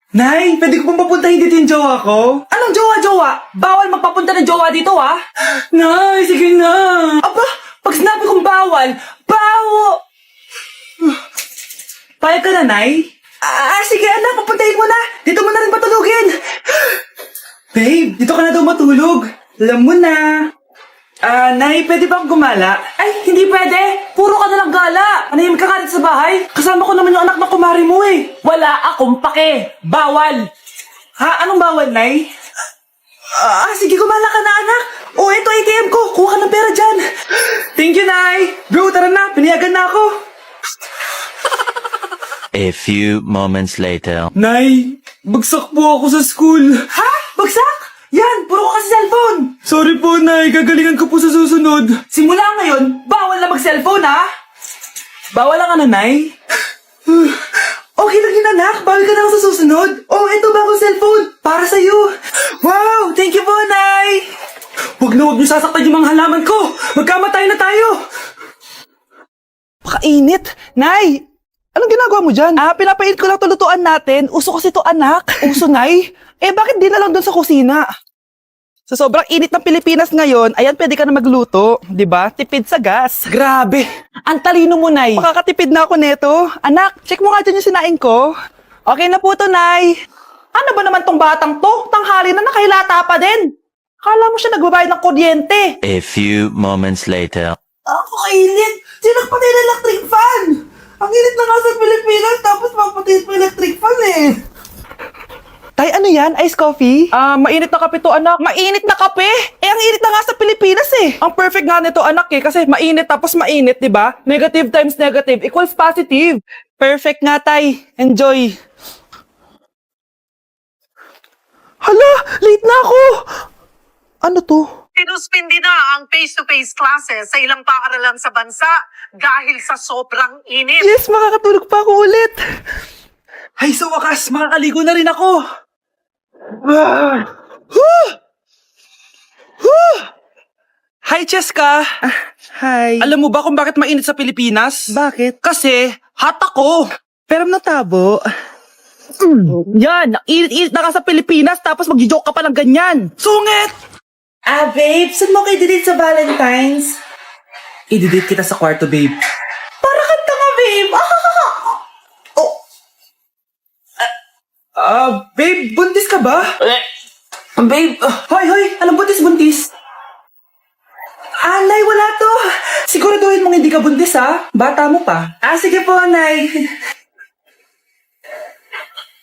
Nay, pwede ko pong papuntahin dito yung jowa ko? Anong jowa-jowa? Bawal magpapunta ng jowa dito, ha? Nay, sige na. Aba, pag sinabi kong bawal, Payag ka na, Nay? sige anak, papuntahin mo na. Dito mo na rin patulugin. Babe, dito ka na daw matulog. Alam mo na. Nay, pwede bang gumala? Ay, hindi pwede. Puro ka nalang gala. Anahimik ka nga dito sa bahay. Kasama ko naman yung anak na kumari mo eh. Wala akong pake. Bawal. Ha? Anong bawal, Nay? Sige, gumala ka na, anak. Ito ATM ko. Kuha ka ng pera dyan. Thank you, Nay. Bro, tara na. Pinayagan na ako. A few moments later. Nay, bagsak po ako sa school. Ha? Bagsak? Yan, puro ka kasi cellphone. Sorry po, Nay. Gagalingan ko po sa susunod. Simula ngayon, bawal na mag-cellphone, ha? Bawal ang ano, Nay? Okay lang yun, anak. Bawal ka na ako sa susunod. Ito bagong cellphone. Para sa'yo. Wow, thank you po, Nay. Huwag niyo sasaktan yung mga halaman ko. Magkamatay na tayo. Pakainit! Nay! Anong ginagawa mo dyan? Pinapainit ko lang to lutuan natin. Uso kasi to, anak. Uso, Nay? Bakit di na lang doon sa kusina? Sa sobrang init ng Pilipinas ngayon, ayan, pwede ka na magluto. Di ba? Tipid sa gas. Grabe. Ang talino mo, Nay. Makakatipid na ako neto. Anak, check mo nga dyan yung sinaing ko. Okay na po to, Nay. Ano ba naman tong batang to? Tanghali na nakahilata pa din. Kala mo siya nagbabayad ng kuryente. A few moments later. Ako kainit. Sinagpatay na electric fan. Ang init na nga sa Pilipinas, tapos mapatay pa electric fan eh. Tay, ano yan? Ice coffee? Mainit na kape to, anak. Mainit na kape? Ang init na nga sa Pilipinas eh. Ang perfect nga nito, anak, kasi mainit tapos mainit, di ba? Negative times negative equals positive. Perfect nga, Tay. Enjoy. Hala, late na ako. Ano to? Sinuspindi na ang face-to-face classes sa ilang paaralan sa bansa dahil sa sobrang init. Yes, makakatulog pa ako ulit. Ay, sa wakas, makakaligo na rin ako. Hi, Cheska. Hi. Alam mo ba kung bakit mainit sa Pilipinas? Bakit? Kasi, hot ako. Pero natabo. Yan, init-init na ka sa Pilipinas tapos mag-joke ka pa ng ganyan. Sungit! Babe, saan mo kayo delete sa Valentine's? I-delete kita sa kwarto, babe. Para kanta nga, babe. Babe, buntis ka ba? Babe, Hoy, anong buntis? Nay, wala to. Siguraduhin mong hindi ka buntis, ha? Bata mo pa. Sige po, Nay.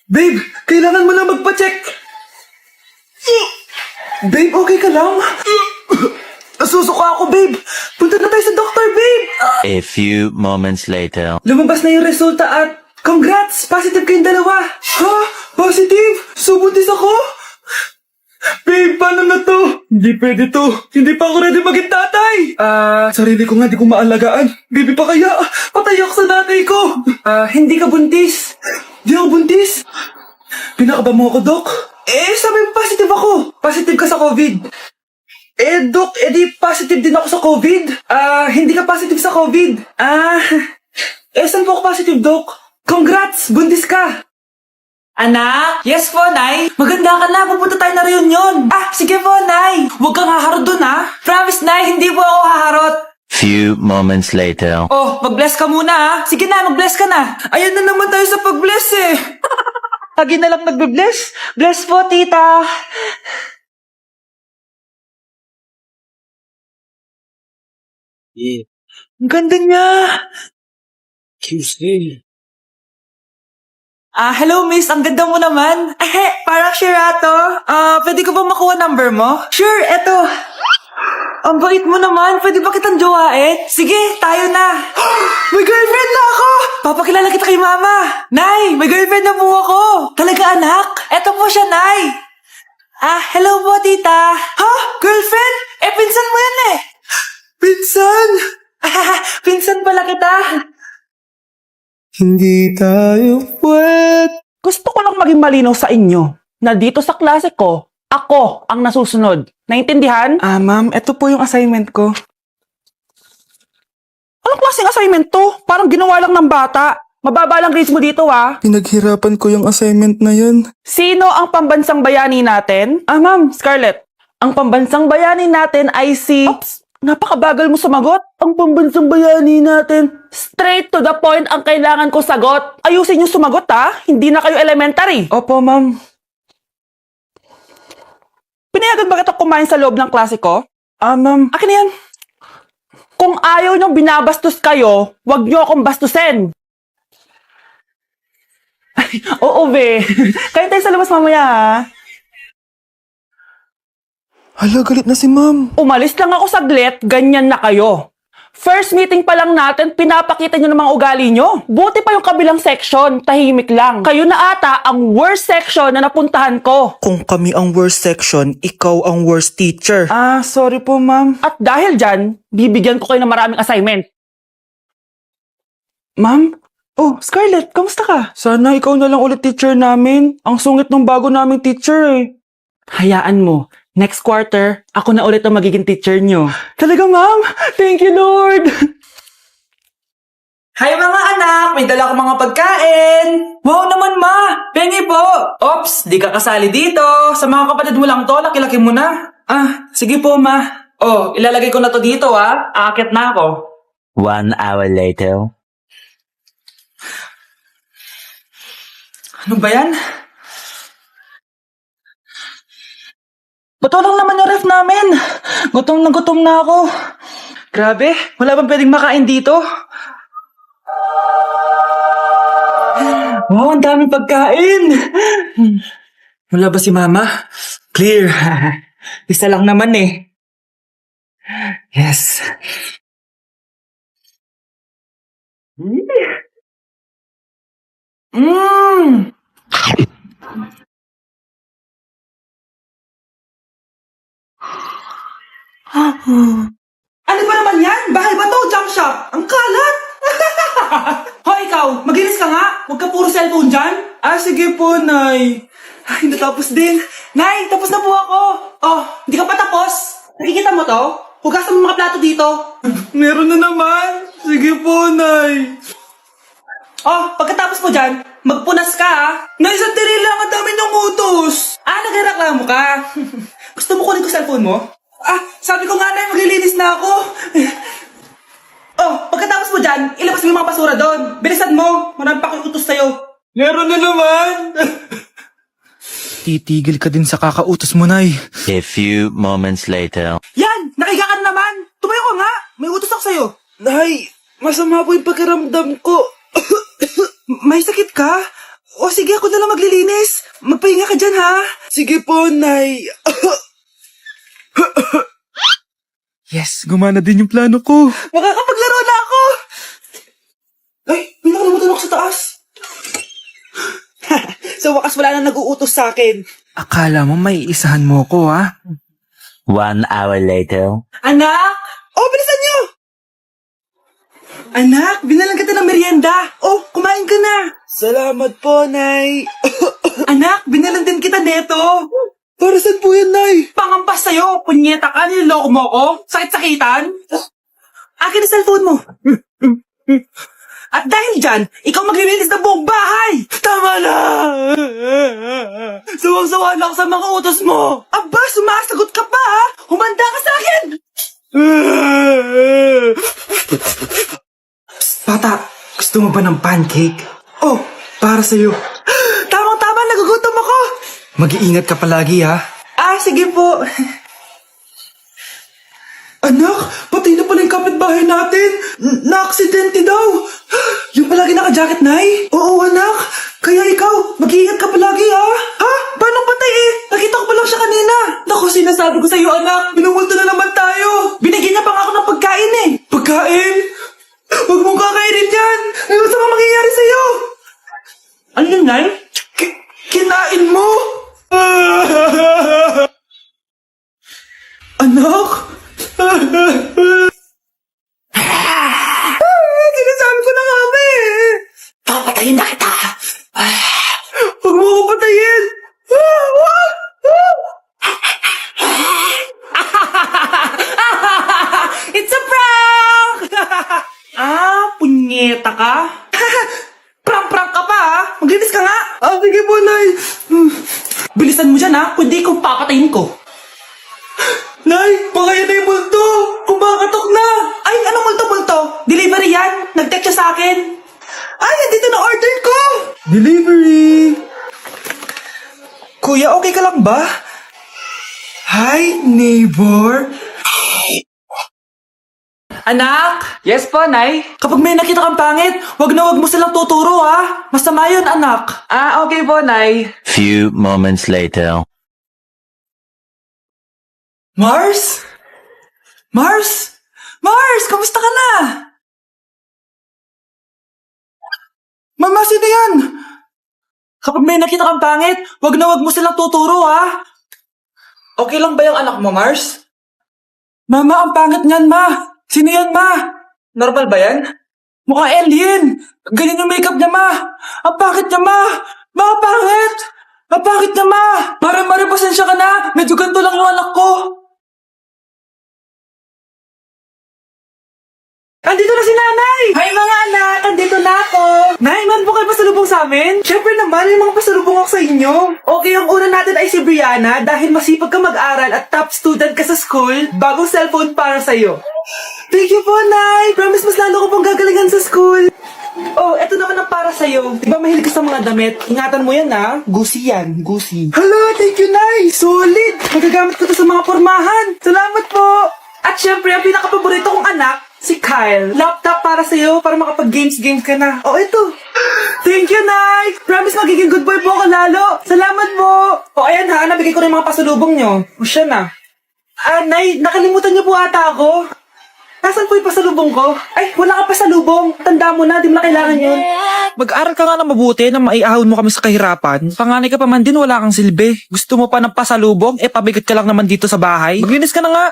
Babe, kailangan mo na magpa-check. Babe, okay ka lang? Nasusuka ako, babe. Punta na tayo sa doktor, babe. A few moments later. Lumabas na yung resulta at congrats! Positive kayong dalawa. Ha? Positive? So, buntis ako? Babe, paano na to? Hindi pwede to. Hindi pa ako ready maging tatay. Sarili ko nga di ko maalagaan. Baby pa kaya? Patay ako sa nanay ko. Hindi ka buntis. Di ako buntis. Pinakaba mo ako, Dok. Sabi mo positive ako. Positive ka sa COVID. Dok, di positive din ako sa COVID. Hindi ka positive sa COVID. Saan po ako positive, Dok? Congrats! Buntis ka! anak. Yes po, Nay. Maganda ka na, pupunta tayo na reunion. Sige po, Nay. Huwag kang haharot dun, ha? Promise, Nay, hindi po ako haharot. Few moments later. Mag-bless ka muna, ha? Sige na, mag-bless ka na. Ayan na naman tayo sa pag-bless eh. Lagi na lang nagbe-bless. Bless po, tita. Ang ganda niya. Tuesday. Hello, miss. Ang ganda mo naman. Parang Sherato. Pwede ko ba makuha number mo? Sure, eto. Ang bait mo naman. Pwede ba kitang jowain? Sige, tayo na. May girlfriend na ako! Papakilala kita kay mama. Nay, may girlfriend na po ako. Talaga, anak? Eto po siya, Nay. Hello po, tita. Ha? Girlfriend? Pinsan mo yan eh. Pinsan! Pinsan pala kita. Hindi tayo pwede. Gusto ko lang maging malinaw sa inyo na dito sa klase ko, ako ang nasusunod. Naintindihan? Ma'am, ito po yung assignment ko. Anong klaseng assignment to? Parang ginawa lang ng bata. Mababa lang grades mo dito, ha? Pinaghirapan ko yung assignment na yun. Sino ang pambansang bayani natin? Ah, ma'am, Scarlett. Ang pambansang bayani natin ay si... Oops! Napakabagal mo sumagot. Ang pambansang bayani natin. Straight to the point ang kailangan ko sagot. Ayusin yung sumagot, ha? Hindi na kayo elementary. Opo, ma'am. Pinayagan ba kita kumain sa loob ng klase ko? Ma'am. Akin na yan. Kung ayaw niyong binabastos kayo, wag niyo akong bastusin. Ay, oo, be. Kain tayo sa labas mamaya, ha? Hala, galit na si ma'am. Umalis lang ako saglit, ganyan na kayo. First meeting pa lang natin, pinapakita nyo ng mga ugali nyo. Buti pa yung kabilang section, tahimik lang. Kayo na ata ang worst section na napuntahan ko. Kung kami ang worst section, ikaw ang worst teacher. Sorry po, ma'am. At dahil dyan, bibigyan ko kayo ng maraming assignment. Ma'am? Oh, Scarlett, kamusta ka? Sana ikaw na lang ulit teacher namin. Ang sungit ng bago naming teacher eh. Hayaan mo, next quarter, ako na ulit ang magiging teacher nyo. Talaga, ma'am? Thank you, Lord! Hi mga anak! May dala ko mga pagkain! Wow naman ma! Pengi po! Ops, di ka kasali dito. Sa mga kapatid mo lang to, laki-laki mo na. Sige po ma. Oh, ilalagay ko na to dito Aakit na ako. 1 hour later. Ano ba yan? Bato lang naman yung ref namin. Gutom na ako. Grabe, wala bang pwedeng makain dito? Wow, ang daming pagkain! Wala ba si mama? Clear. Isa lang naman eh. Yes. Ano ba naman yan? Bahay ba to? Junk shop? Ang kalat! Hoy, ikaw! Maginis ka nga! Huwag ka puro cellphone dyan! Sige po, Nay. Ay, natapos din! Nay, tapos na po ako! Oh, hindi ka pa tapos? Nakikita mo to? Hugasan mo mga plato dito! Meron na naman. Sige po, Nay. Oh, pagkatapos mo dyan, magpunas ka ha! Nay, sa tiri lang. Ang dami niyong utos. Nagreklamo ka! Gusto mo kunin ko cellphone mo? Sabi ko nga na, maglilinis na ako! Oh, pagkatapos mo dyan, ilabas mo yung mga basura doon. Bilisan mo, marami pa akong utos sa'yo. Meron na naman. Titigil ka din sa kakautos mo, Nay. A few moments later. Yan! Nakiga ka na naman! Tumayo ka nga! May utos ako sa'yo. Nay, masama po yung pakiramdam ko. May sakit ka? O sige, ako na lang maglilinis. Magpahinga ka dyan ha. Sige po, Nay. Yes, gumana din yung plano ko. Makakapaglaro na ako! Ay, may nakalimutan ako sa taas. Sa wakas wala na nag-uutos sa akin. Akala mo may isahan mo ko, 1 hour later. Anak! Oh, bilisan niyo! Anak, binalan kita ng merienda. Oh, kumain ka na. Salamat po, Nay. Anak, binalan din kita neto. Para saan po yan, Nay? Pangampas sa'yo, punyeta ka, niloloko mo ko. Sakit-sakitan. Akin ang cellphone mo. At dahil dyan, ikaw maglilinis ng buong bahay. Tama na! Sawang-sawa na ako sa mga utos mo! Aba, sumasagot ka pa ha? Humanda ka sa akin. Psst, bata, gusto mo ba ng pancake? Oh, para sa'yo. Tamang-tama, nagugutom ako. Mag-iingat ka palagi, Sige po. Anak, patay na pala yung kapitbahay natin. Na-aksidente daw. Yung palagi naka-jacket, Nay? Oo, anak. Kaya ikaw, mag-iingat ka palagi, ha? Ha? Paano patay eh? Nakita ko pa lang siya kanina. Naku, sinasabi ko sa'yo, anak. Binumulto na naman tayo. Binigyan niya pa nga ako ng pagkain eh. Pagkain? Huwag mong kakainin yan. Ano sa mga mangyayari sa'yo? Ano yun, Nay? Kinain mo? Anak? Sinasabi ko na nga ba eh. Papatayin na kita. Huwag mo ko patayin. It's a prank! Punyeta ka? Nay! Bilisan mo dyan ha, kundi kung papatayin ko. Nay, baka yan na yung multo! Kumakatok na! Ay, anong multo-multo? Delivery yan? Nag-text siya sa akin. Ay, nandito na order ko! Delivery! Kuya, okay ka lang ba? Hi, neighbor! Anak! Yes po, Nay. Kapag may nakita kang pangit, wag mo silang tuturo ha. Masama yun, anak. Ah, okay po, Nay. Few moments later. Mars? Mars? Mars, kamusta ka na? Mama, sino yan? Kapag may nakita kang pangit, wag mo silang tuturo ha. Okay lang ba yung anak mo, Mars? Mama, ang pangit niyan, ma. Sino yan, ma? Normal ba yan? Mukhang alien. Ganyan yung makeup niya, ma. Ang pangit niya, ma. Ma, ang pangit. Ang pangit niya, ma. Mare, pasensya ka na. Medyo ganito lang yung anak ko. Andito na si nanay! Hi mga anak! Andito na ako! Nay, man po kayo pasalubong sa amin? Siyempre naman, may mga pasalubong ako sa inyo. Okay, ang una natin ay si Brianna dahil masipag ka mag-aral at top student ka sa school, bagong cellphone para sa'yo. Thank you po, Nay! Promise mas lalo ko pong gagalingan sa school. Oh, eto naman ang para sa'yo. Di ba mahilig ka sa mga damit? Ingatan mo yan, ha? Gucci yan, Gucci. Hala, thank you, Nay! Solid! Magagamit ko to sa mga pormahan. Salamat po! At syempre, ang pinakapaborito kong anak, si Kyle. Laptop para sa'yo, para makapag-games ka na. Oh, ito. Thank you, Nay! Promise magiging good boy po ako lalo. Salamat po! O, ayan ha, nabigay ko na yung mga pasalubong nyo. O, siya na. Ah, Nay, nakalimutan niyo po ata ako. Nasaan po yung pasalubong ko? Ay, wala ka pasalubong. Tanda mo na, di mo na kailangan yun. Mag-aral ka nga na mabuti na maiahon mo kami sa kahirapan. Panganay ka pa man din, wala kang silbi. Gusto mo pa ng pasalubong? Eh, pabigat ka lang naman dito sa bahay. Maglinis ka na nga.